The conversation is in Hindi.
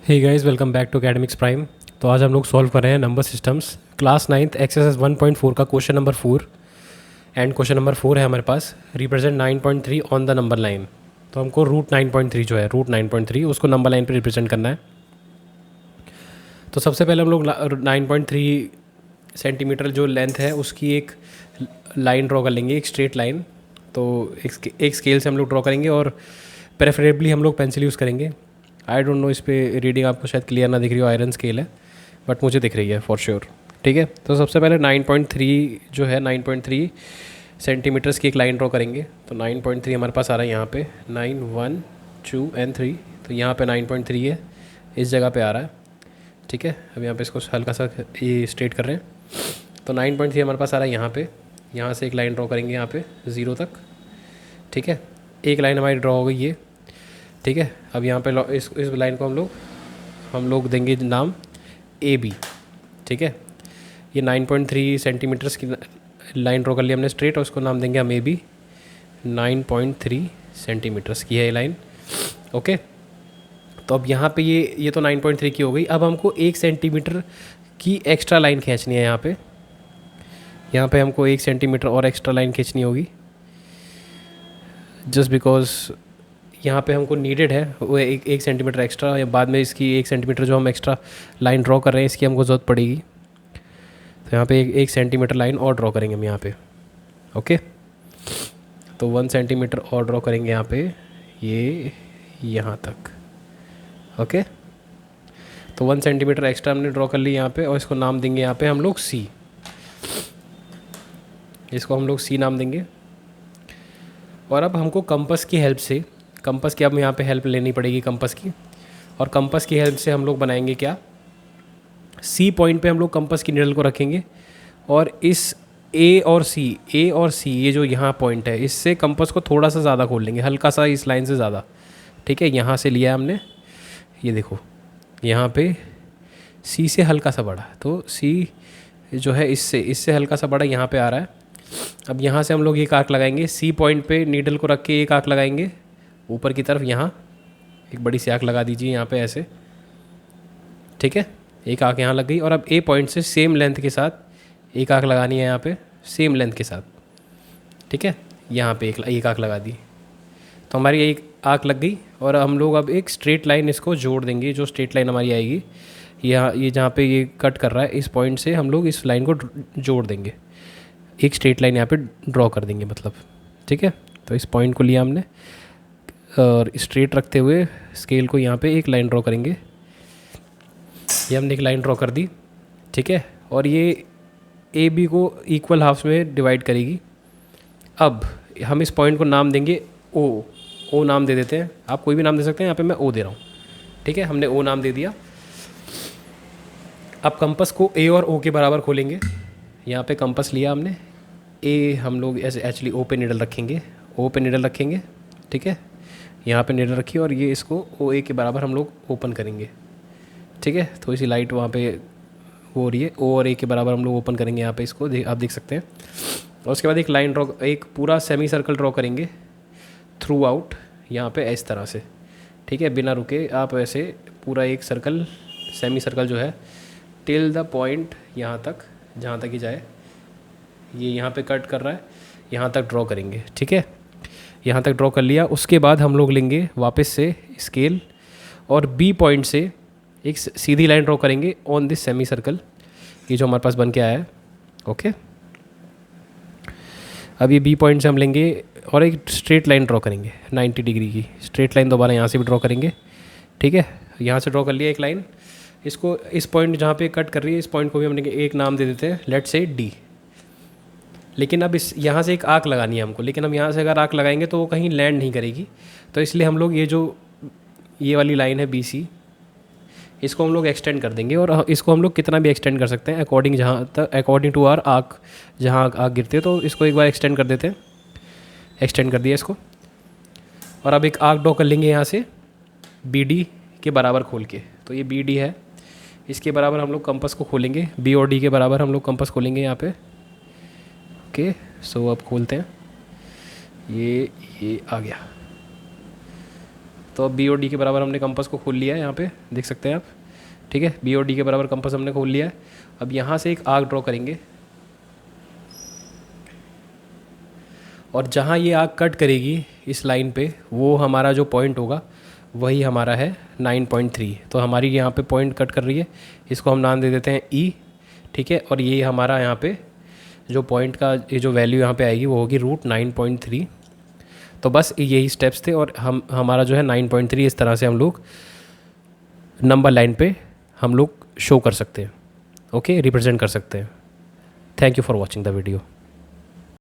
Hey guys, welcome back to Academics Prime. तो आज हम लोग सॉल्व कर रहे हैं number systems class 9th exercise 1.4 का question number 4। And question number 4 है हमारे पास, represent 9.3 on the number line. तो हमको रूट 9.3 जो है, रूट 9.3 उसको नंबर लाइन पे रिप्रेजेंट करना है। तो सबसे पहले हम लोग 9.3 सेंटीमीटर जो लेंथ है उसकी एक लाइन ड्रॉ कर लेंगे, एक स्ट्रेट लाइन। तो एक स्केल से हम लोग ड्रॉ करेंगे और प्रेफरेबली हम लोग पेंसिल यूज़ करेंगे। आई डोंट नो, इस पर रीडिंग आपको शायद क्लियर ना दिख रही हो, आयरन स्केल है बट मुझे दिख रही है फॉर श्योर। ठीक है, तो सबसे पहले 9.3 जो है, 9.3 सेंटीमीटर्स की एक लाइन ड्रॉ करेंगे। तो 9.3 हमारे पास आ रहा है यहाँ पे, 9 1 2 एंड 3। तो यहाँ पे 9.3 है, इस जगह पे आ रहा है। ठीक है, अब यहाँ पे इसको हल्का सा ये स्ट्रेट कर रहे हैं। तो 9.3 हमारे पास आ रहा है यहाँ पे। यहाँ से एक लाइन ड्रॉ करेंगे यहाँ पे 0 तक। ठीक है, एक लाइन हमारी ड्रॉ हो गई ये। ठीक है, अब यहाँ पे इस लाइन को हम लोग देंगे नाम ए बी। ठीक है, ये 9.3 सेंटीमीटर्स की लाइन ड्रॉ कर ली हमने स्ट्रेट, और उसको नाम देंगे हम ए बी। 9.3 सेंटीमीटर्स की है ये लाइन। ओके, तो अब यहाँ पे ये तो 9.3 की हो गई। अब हमको 1 सेंटीमीटर की एक्स्ट्रा लाइन खींचनी है। यहाँ पे हमको 1 सेंटीमीटर और एक्स्ट्रा लाइन खींचनी होगी, जस्ट बिकॉज यहाँ पे हमको नीडेड है वो एक सेंटीमीटर एक्स्ट्रा, या बाद में इसकी 1 सेंटीमीटर जो हम एक्स्ट्रा लाइन ड्रॉ कर रहे हैं इसकी हमको ज़रूरत पड़ेगी। तो यहाँ पे 1 सेंटीमीटर लाइन और ड्रॉ करेंगे हम यहाँ पे। ओके, तो 1 सेंटीमीटर और ड्रॉ करेंगे यहाँ पे, ये यहाँ तक। ओके, तो 1 सेंटीमीटर एक्स्ट्रा हमने ड्रॉ कर ली यहाँ पे, और इसको नाम देंगे यहाँ पे हम लोग सी। इसको हम लोग सी नाम देंगे। और अब हमको कंपास की हेल्प से, कंपास की अब यहाँ पे हेल्प लेनी पड़ेगी कंपास की, और कंपास की हेल्प से हम लोग बनाएंगे क्या, सी पॉइंट पे हम लोग कंपास की निडल को रखेंगे, और इस ए और सी ये जो यहाँ पॉइंट है इससे कंपास को थोड़ा सा ज़्यादा खोल लेंगे, हल्का सा इस लाइन से ज़्यादा। ठीक है, यहाँ से लिया हमने, ये देखो यहाँ पे सी से हल्का सा बड़ा, तो सी जो है इससे हल्का सा बड़ा यहाँ पे आ रहा है। अब यहाँ से हम लोग एक आर्क लगाएंगे, सी पॉइंट पे नीडल को रख के एक आर्क लगाएंगे ऊपर की तरफ। यहाँ एक बड़ी सी आर्क लगा दीजिए यहाँ पे ऐसे। ठीक है, एक आर्क यहाँ लग गई, और अब ए पॉइंट से सेम लेंथ के साथ एक आर्क लगानी है यहाँ पे, सेम लेंथ के साथ। ठीक है, यहाँ पे एक आर्क लगा दी, तो हमारी एक आर्क लग गई। और हम लोग अब एक स्ट्रेट लाइन इसको जोड़ देंगे, जो स्ट्रेट लाइन हमारी आएगी यहाँ, ये जहाँ पे ये कट कर रहा है इस पॉइंट से हम लोग इस लाइन को जोड़ देंगे, एक स्ट्रेट लाइन यहाँ पे ड्रॉ कर देंगे मतलब। ठीक है, तो इस पॉइंट को लिया हमने और स्ट्रेट रखते हुए स्केल को यहाँ पे एक लाइन ड्रॉ करेंगे। ये हमने एक लाइन ड्रॉ कर दी। ठीक है, और ये ए बी को इक्वल हाफ्स में डिवाइड करेगी। अब हम इस पॉइंट को नाम देंगे ओ नाम दे देते हैं, आप कोई भी नाम दे सकते हैं, यहाँ पे मैं ओ दे रहा हूँ। ठीक है, हमने ओ नाम दे दिया। अब कंपास को ए और ओ के बराबर खोलेंगे। यहाँ पे कंपास लिया हमने, ए हम लोग ऐसे एक्चुअली ओ पे निडल रखेंगे, ओ पे निडल रखेंगे। ठीक है, यहाँ पे निडल रखिए, और ये इसको ओ ए के बराबर हम लोग ओपन करेंगे। ठीक है, थोड़ी सी लाइट वहाँ पे हो रही है, ओ और ए के बराबर हम लोग ओपन करेंगे यहाँ पे, इसको आप देख सकते हैं। और उसके बाद एक लाइन ड्रॉ, एक पूरा सेमी सर्कल ड्रॉ करेंगे थ्रू आउट यहाँ पे इस तरह से। ठीक है, बिना रुके आप ऐसे पूरा एक सर्कल, सेमी सर्कल जो है टिल द पॉइंट यहाँ तक, जहाँ तक ही जाए, ये यहाँ पे कट कर रहा है, यहाँ तक ड्रॉ करेंगे। ठीक है, यहाँ तक ड्रॉ कर लिया। उसके बाद हम लोग लेंगे वापस से स्केल, और बी पॉइंट से एक सीधी लाइन ड्रॉ करेंगे ऑन दिस सेमी सर्कल, ये जो हमारे पास बन के आया है। ओके, अब ये बी पॉइंट से हम लेंगे और एक स्ट्रेट लाइन ड्रॉ करेंगे 90 डिग्री की स्ट्रेट लाइन, दोबारा यहाँ से भी ड्रॉ करेंगे। ठीक है, यहाँ से ड्रॉ कर लिया एक लाइन, इसको इस पॉइंट जहाँ पे कट कर रही है इस पॉइंट को भी हमने एक नाम दे देते हैं, लेट्स से डी। लेकिन अब इस यहाँ से एक आर्क लगानी है हमको, लेकिन हम यहाँ से अगर आर्क लगाएंगे तो वो कहीं लैंड नहीं करेगी। तो इसलिए हम लोग ये वाली लाइन है बी सी, इसको हम लोग एक्सटेंड कर देंगे, और इसको हम लोग कितना भी एक्सटेंड कर सकते हैं अकॉर्डिंग टू आर आर्क, जहाँ आर्क गिरते हैं। तो इसको एक बार एक्सटेंड कर देते हैं, एक्सटेंड कर दिया इसको। और अब एक आर्क ड्रॉ कर लेंगे यहाँ से बी डी के बराबर खोल के। तो ये बी डी है, इसके बराबर हम लोग कंपास को खोलेंगे, बी और डी के बराबर हम लोग कंपास खोलेंगे यहाँ पे। ओके, सो अब खोलते हैं, ये आ गया। तो अब बी और डी के बराबर हमने कंपास को खोल लिया है, यहाँ पे देख सकते हैं आप, ठीक है। बी और डी के बराबर कंपास हमने खोल लिया है। अब यहाँ से एक आर्क ड्रॉ करेंगे और जहाँ ये आर्क कट करेगी इस लाइन पे, वो हमारा जो पॉइंट होगा वही हमारा है 9.3। तो हमारी यहाँ पे पॉइंट कट कर रही है, इसको हम नाम दे देते हैं ई, ठीक है। और ये हमारा यहाँ पे जो पॉइंट का ये जो वैल्यू यहाँ पे आएगी वो होगी √9.3। तो बस यही स्टेप्स थे और हमारा जो है 9.3 इस तरह से हम लोग नंबर लाइन पे हम लोग शो कर सकते हैं, ओके, रिप्रेजेंट कर सकते हैं। Thank you for watching the video.